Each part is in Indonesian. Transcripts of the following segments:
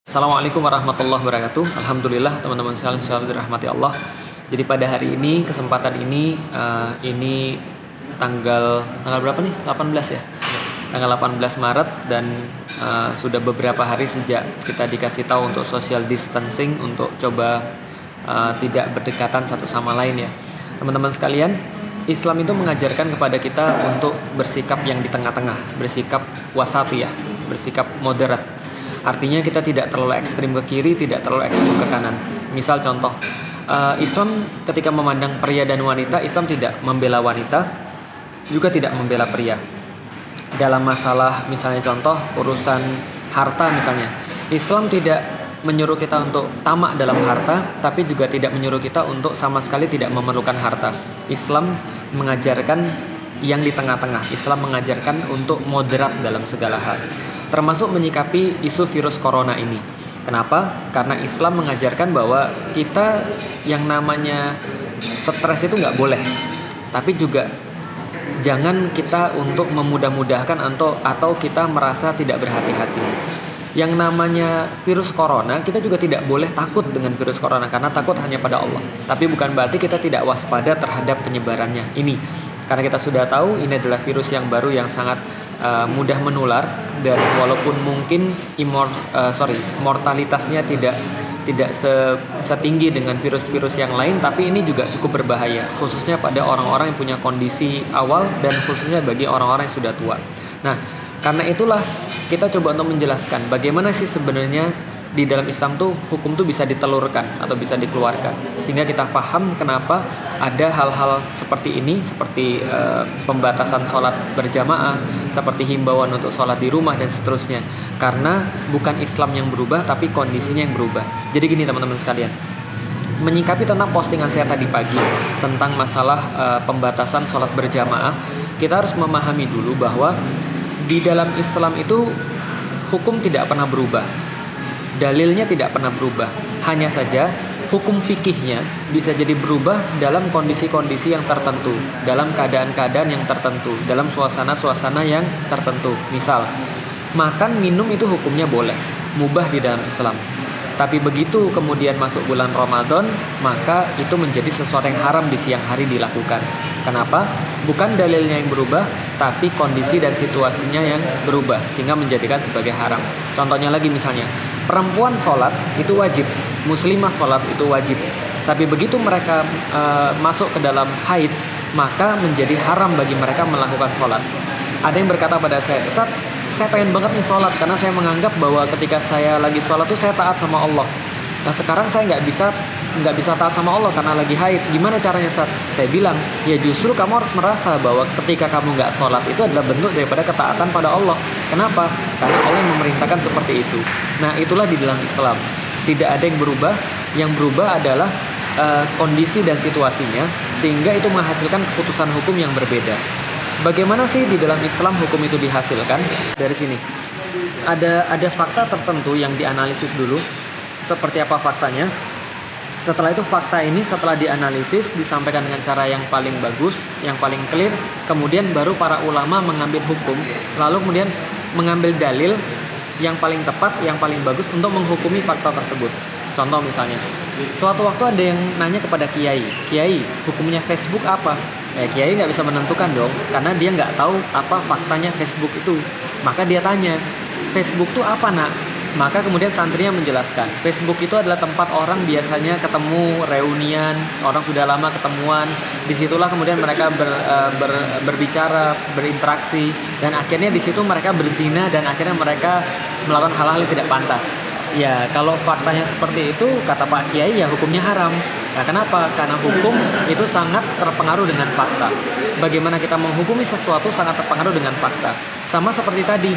Assalamualaikum warahmatullahi wabarakatuh. Alhamdulillah teman-teman sekalian selalu dirahmati Allah. Jadi pada hari ini, kesempatan ini tanggal berapa nih? 18 ya. Tanggal 18 Maret dan sudah beberapa hari sejak kita dikasih tahu untuk social distancing, untuk coba tidak berdekatan satu sama lain ya. Teman-teman sekalian, Islam itu mengajarkan kepada kita untuk bersikap yang di tengah-tengah, bersikap wasatiyah, bersikap moderat. Artinya kita tidak terlalu ekstrim ke kiri, tidak terlalu ekstrim ke kanan. Misal contoh, Islam ketika memandang pria dan wanita, Islam tidak membela wanita, juga tidak membela pria. Dalam masalah misalnya contoh urusan harta misalnya, Islam tidak menyuruh kita untuk tamak dalam harta, tapi juga tidak menyuruh kita untuk sama sekali tidak memerlukan harta. Islam mengajarkan yang di tengah-tengah. Islam mengajarkan untuk moderat dalam segala hal, termasuk menyikapi isu virus corona ini. Kenapa? Karena Islam mengajarkan bahwa kita yang namanya stres itu nggak boleh, tapi juga jangan kita untuk memudah-mudahkan atau kita merasa tidak berhati-hati. Yang namanya virus corona, kita juga tidak boleh takut dengan virus corona, karena takut hanya pada Allah. Tapi bukan berarti kita tidak waspada terhadap penyebarannya ini, karena kita sudah tahu ini adalah virus yang baru yang sangat mudah menular, dan walaupun mungkin mortalitasnya tidak setinggi dengan virus-virus yang lain, tapi ini juga cukup berbahaya, khususnya pada orang-orang yang punya kondisi awal dan khususnya bagi orang-orang yang sudah tua. Nah, karena itulah kita coba untuk menjelaskan bagaimana sih sebenarnya di dalam Islam tuh hukum tuh bisa ditelurkan atau bisa dikeluarkan, sehingga kita paham kenapa ada hal-hal seperti ini, seperti pembatasan sholat berjamaah, seperti himbauan untuk sholat di rumah dan seterusnya. Karena bukan Islam yang berubah, tapi kondisinya yang berubah. Jadi gini teman-teman sekalian, menyikapi tentang postingan saya tadi pagi tentang masalah pembatasan sholat berjamaah, kita harus memahami dulu bahwa di dalam Islam itu hukum tidak pernah berubah, dalilnya tidak pernah berubah. Hanya saja hukum fikihnya bisa jadi berubah dalam kondisi-kondisi yang tertentu, dalam keadaan-keadaan yang tertentu, dalam suasana-suasana yang tertentu. Misal, makan minum itu hukumnya boleh, mubah di dalam Islam. Tapi begitu kemudian masuk bulan Ramadan, maka itu menjadi sesuatu yang haram di siang hari dilakukan. Kenapa? Bukan dalilnya yang berubah, tapi kondisi dan situasinya yang berubah, sehingga menjadikan sebagai haram. Contohnya lagi misalnya, perempuan sholat itu wajib, muslimah sholat itu wajib. Tapi begitu mereka masuk ke dalam haid, maka menjadi haram bagi mereka melakukan sholat. Ada yang berkata pada saya, Ustaz, saya pengen banget nih sholat, karena saya menganggap bahwa ketika saya lagi sholat tuh saya taat sama Allah. Nah sekarang saya nggak bisa taat sama Allah karena lagi haid. Gimana caranya, Ustaz? Saya bilang, ya justru kamu harus merasa bahwa ketika kamu nggak sholat itu adalah bentuk daripada ketaatan pada Allah. Kenapa? Karena Allah memerintahkan seperti itu. Nah itulah di dalam Islam, tidak ada yang berubah. Yang berubah adalah kondisi dan situasinya, sehingga itu menghasilkan keputusan hukum yang berbeda. Bagaimana sih di dalam Islam hukum itu dihasilkan? Dari sini ada fakta tertentu yang dianalisis dulu. Seperti apa faktanya? Setelah itu fakta ini setelah dianalisis disampaikan dengan cara yang paling bagus, yang paling clear. Kemudian baru para ulama mengambil hukum, lalu kemudian mengambil dalil yang paling tepat, yang paling bagus untuk menghukumi fakta tersebut. Contoh misalnya, suatu waktu ada yang nanya kepada Kiai, hukumnya Facebook apa? Kiai nggak bisa menentukan dong, karena dia nggak tahu apa faktanya Facebook itu. Maka dia tanya, Facebook itu apa nak? Maka kemudian santrinya menjelaskan, Facebook itu adalah tempat orang biasanya ketemu, reunian, orang sudah lama ketemuan. Disitulah kemudian mereka berbicara, berinteraksi, dan akhirnya di situ mereka berzina, dan akhirnya mereka melakukan hal-hal yang tidak pantas. Ya kalau faktanya seperti itu, kata Pak Kiai, ya hukumnya haram. Nah kenapa? Karena hukum itu sangat terpengaruh dengan fakta. Bagaimana kita menghukumi sesuatu sangat terpengaruh dengan fakta. Sama seperti tadi,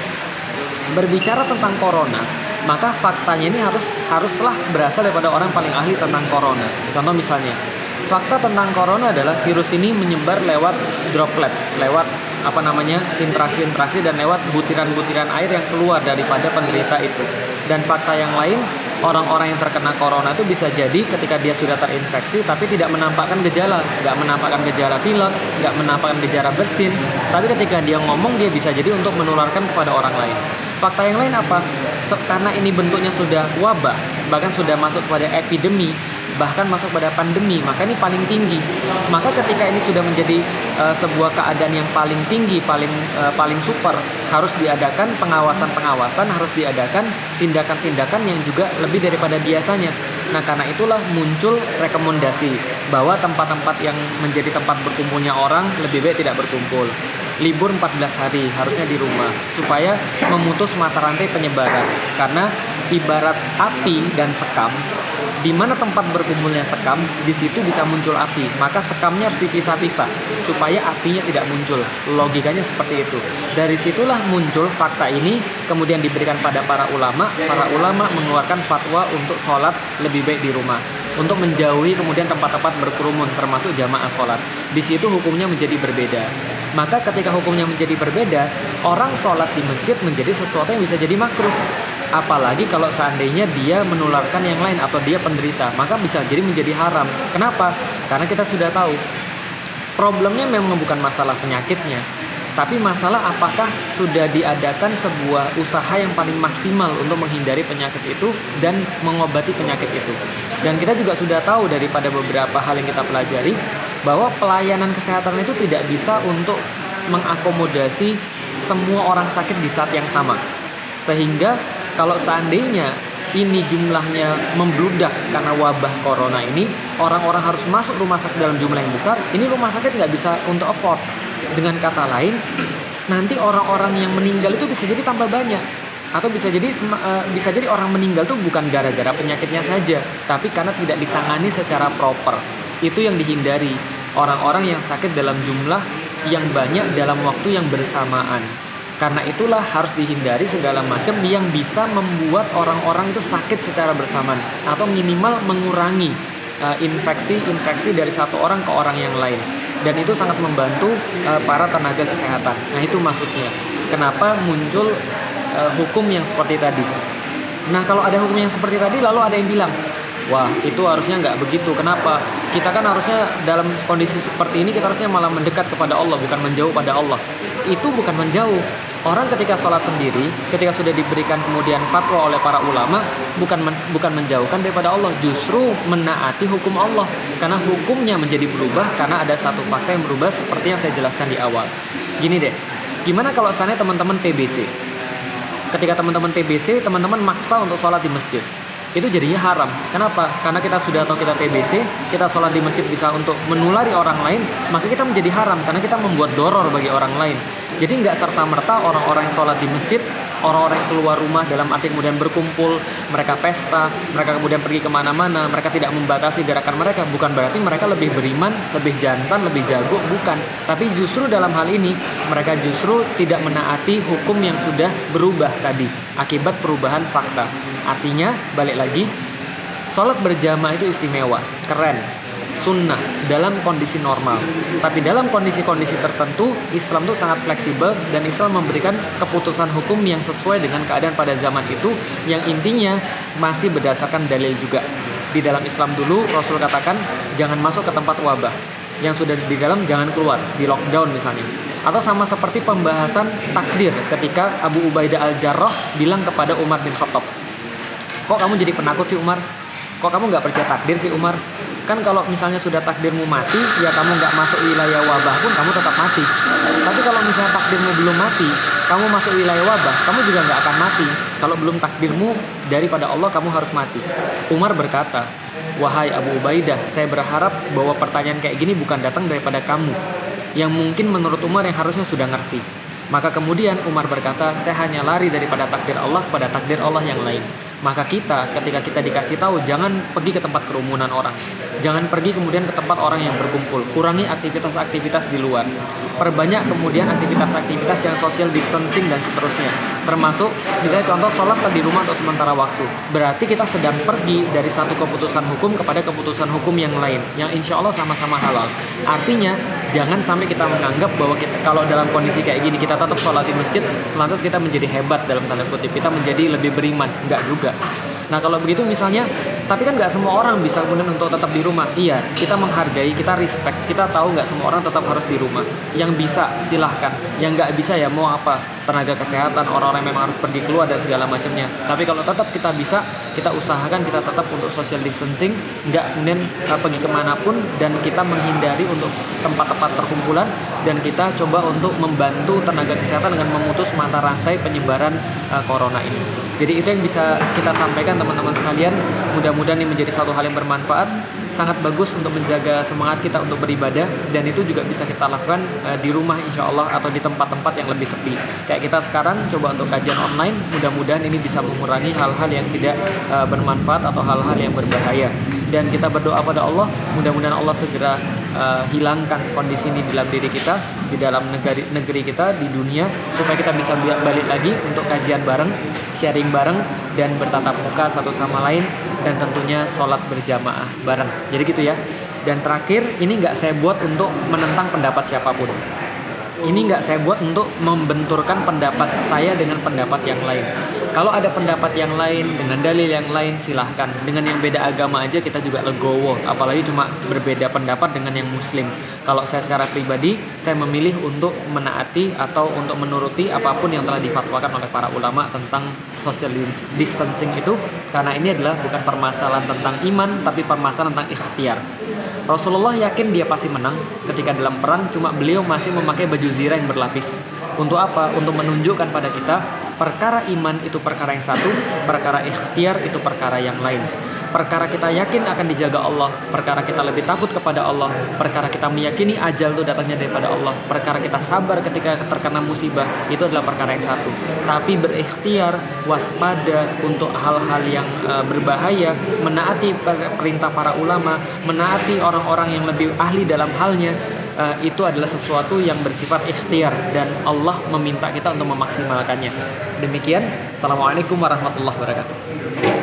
berbicara tentang corona, maka faktanya ini haruslah berasal daripada orang paling ahli tentang corona. Contoh misalnya, fakta tentang corona adalah virus ini menyebar lewat droplets, lewat interaksi-interaksi, dan lewat butiran-butiran air yang keluar daripada penderita itu. Dan fakta yang lain, orang-orang yang terkena corona itu bisa jadi ketika dia sudah terinfeksi tapi tidak menampakkan gejala, nggak menampakkan gejala pilek, nggak menampakkan gejala bersin, tapi ketika dia ngomong dia bisa jadi untuk menularkan kepada orang lain. Fakta yang lain apa? karena ini bentuknya sudah wabah, bahkan sudah masuk pada epidemi, bahkan masuk pada pandemi, maka ini paling tinggi. Maka ketika ini sudah menjadi sebuah keadaan yang paling tinggi, paling super, harus diadakan pengawasan, harus diadakan tindakan-tindakan yang juga lebih daripada biasanya. Nah, karena itulah muncul rekomendasi bahwa tempat-tempat yang menjadi tempat berkumpulnya orang lebih baik tidak berkumpul. Libur 14 hari harusnya di rumah supaya memutus mata rantai penyebaran. Karena ibarat api dan sekam, di mana tempat berkumpulnya sekam, di situ bisa muncul api. Maka sekamnya harus dipisah-pisah supaya apinya tidak muncul. Logikanya seperti itu. Dari situlah muncul fakta ini, kemudian diberikan pada para ulama. Para ulama mengeluarkan fatwa untuk sholat lebih baik di rumah, untuk menjauhi kemudian tempat-tempat berkerumun, termasuk jamaah sholat. Di situ hukumnya menjadi berbeda. Maka ketika hukumnya menjadi berbeda, orang sholat di masjid menjadi sesuatu yang bisa jadi makruh. Apalagi kalau seandainya dia menularkan yang lain atau dia penderita, maka bisa jadi menjadi haram. Kenapa? Karena kita sudah tahu problemnya memang bukan masalah penyakitnya, tapi masalah apakah sudah diadakan sebuah usaha yang paling maksimal untuk menghindari penyakit itu dan mengobati penyakit itu. Dan kita juga sudah tahu daripada beberapa hal yang kita pelajari bahwa pelayanan kesehatan itu tidak bisa untuk mengakomodasi semua orang sakit di saat yang sama. Sehingga kalau seandainya ini jumlahnya membludak karena wabah corona ini, orang-orang harus masuk rumah sakit dalam jumlah yang besar, ini rumah sakit nggak bisa untuk afford. Dengan kata lain, nanti orang-orang yang meninggal itu bisa jadi tambah banyak. Atau bisa jadi orang meninggal itu bukan gara-gara penyakitnya saja, tapi karena tidak ditangani secara proper. Itu yang dihindari, orang-orang yang sakit dalam jumlah yang banyak dalam waktu yang bersamaan. Karena itulah harus dihindari segala macam yang bisa membuat orang-orang itu sakit secara bersamaan, atau minimal mengurangi infeksi dari satu orang ke orang yang lain. Dan itu sangat membantu para tenaga kesehatan. Nah, itu maksudnya kenapa muncul hukum yang seperti tadi. Nah, kalau ada hukum yang seperti tadi, lalu ada yang bilang, wah, itu harusnya nggak begitu. Kenapa? Kita kan harusnya dalam kondisi seperti ini, kita harusnya malah mendekat kepada Allah, bukan menjauh pada Allah. Itu bukan menjauh. Orang ketika sholat sendiri, ketika sudah diberikan kemudian fatwa oleh para ulama, bukan menjauhkan daripada Allah, justru menaati hukum Allah. Karena hukumnya menjadi berubah karena ada satu fakta yang berubah seperti yang saya jelaskan di awal. Gini deh, gimana kalau seandainya teman-teman TBC? Ketika teman-teman TBC, teman-teman maksa untuk sholat di masjid, itu jadinya haram. Kenapa? Karena kita sudah tahu kita TBC, kita sholat di masjid bisa untuk menulari orang lain, maka kita menjadi haram karena kita membuat doror bagi orang lain. Jadi nggak serta-merta orang-orang yang sholat di masjid, orang-orang yang keluar rumah dalam arti kemudian berkumpul, mereka pesta, mereka kemudian pergi kemana-mana, mereka tidak membatasi gerakan mereka, bukan berarti mereka lebih beriman, lebih jantan, lebih jago, bukan. Tapi justru dalam hal ini, mereka justru tidak menaati hukum yang sudah berubah tadi, akibat perubahan fakta. Artinya, balik lagi, sholat berjamaah itu istimewa, keren, sunnah dalam kondisi normal. Tapi dalam kondisi-kondisi tertentu, Islam itu sangat fleksibel dan Islam memberikan keputusan hukum yang sesuai dengan keadaan pada zaman itu, yang intinya masih berdasarkan dalil juga. Di dalam Islam dulu, Rasul katakan jangan masuk ke tempat wabah, yang sudah di dalam jangan keluar, di lockdown misalnya. Atau sama seperti pembahasan takdir ketika Abu Ubaidah al-Jarrah bilang kepada Umar bin Khattab, kok kamu jadi penakut sih Umar? Kok kamu nggak percaya takdir sih Umar? Kan kalau misalnya sudah takdirmu mati, ya kamu nggak masuk wilayah wabah pun kamu tetap mati. Tapi kalau misalnya takdirmu belum mati, kamu masuk wilayah wabah, kamu juga nggak akan mati. Kalau belum takdirmu daripada Allah, kamu harus mati. Umar berkata, wahai Abu Ubaidah, saya berharap bahwa pertanyaan kayak gini bukan datang daripada kamu, yang mungkin menurut Umar yang harusnya sudah ngerti. Maka kemudian Umar berkata, saya hanya lari daripada takdir Allah kepada takdir Allah yang lain. Maka kita, ketika kita dikasih tahu, jangan pergi ke tempat kerumunan orang, jangan pergi kemudian ke tempat orang yang berkumpul, kurangi aktivitas-aktivitas di luar, perbanyak kemudian aktivitas-aktivitas yang social distancing dan seterusnya, termasuk misalnya contoh sholat di rumah untuk sementara waktu. Berarti kita sedang pergi dari satu keputusan hukum kepada keputusan hukum yang lain, yang insya Allah sama-sama halal. Artinya jangan sampai kita menganggap bahwa kita, kalau dalam kondisi kayak gini kita tetap sholat di masjid, lantas kita menjadi hebat dalam tanda kutip, kita menjadi lebih beriman. Enggak juga. Nah, kalau begitu misalnya Tapi kan nggak semua orang bisa kemudian untuk tetap di rumah. Iya, kita menghargai, kita respect, kita tahu nggak semua orang tetap harus di rumah. Yang bisa silahkan, yang nggak bisa ya mau apa, tenaga kesehatan, orang-orang yang memang harus pergi keluar dan segala macamnya. Tapi kalau tetap kita bisa, kita usahakan kita tetap untuk social distancing, nggak kemudian pergi kemanapun, dan kita menghindari untuk tempat-tempat terkumpulan, dan kita coba untuk membantu tenaga kesehatan dengan memutus mata rantai penyebaran corona ini. Jadi itu yang bisa kita sampaikan teman-teman sekalian. Mudah-mudahan ini menjadi satu hal yang bermanfaat, sangat bagus untuk menjaga semangat kita untuk beribadah, dan itu juga bisa kita lakukan di rumah insya Allah atau di tempat-tempat yang lebih sepi. Kayak kita sekarang coba untuk kajian online, mudah-mudahan ini bisa mengurangi hal-hal yang tidak bermanfaat atau hal-hal yang berbahaya. Dan kita berdoa pada Allah, mudah-mudahan Allah segera hilangkan kondisi ini dalam diri kita, di dalam negeri kita, di dunia, supaya kita bisa balik lagi untuk kajian bareng, sharing bareng, dan bertatap muka satu sama lain, dan tentunya sholat berjamaah bareng. Jadi gitu ya. Dan terakhir, ini nggak saya buat untuk menentang pendapat siapapun. Ini nggak saya buat untuk membenturkan pendapat saya dengan pendapat yang lain. Kalau ada pendapat yang lain dengan dalil yang lain, silahkan. Dengan yang beda agama aja kita juga legowo, apalagi cuma berbeda pendapat dengan yang muslim. Kalau saya secara pribadi, saya memilih untuk menaati atau untuk menuruti apapun yang telah difatwakan oleh para ulama tentang social distancing itu, karena ini adalah bukan permasalahan tentang iman, tapi permasalahan tentang ikhtiar. Rasulullah yakin dia pasti menang ketika dalam perang, cuma beliau masih memakai baju zirah yang berlapis. Untuk apa? Untuk menunjukkan pada kita perkara iman itu perkara yang satu, perkara ikhtiar itu perkara yang lain. Perkara kita yakin akan dijaga Allah, perkara kita lebih takut kepada Allah, perkara kita meyakini ajal itu datangnya daripada Allah, perkara kita sabar ketika terkena musibah, itu adalah perkara yang satu. Tapi berikhtiar, waspada untuk hal-hal yang berbahaya, menaati perintah para ulama, menaati orang-orang yang lebih ahli dalam halnya, itu adalah sesuatu yang bersifat ikhtiar, dan Allah meminta kita untuk memaksimalkannya. Demikian, Assalamualaikum warahmatullahi wabarakatuh.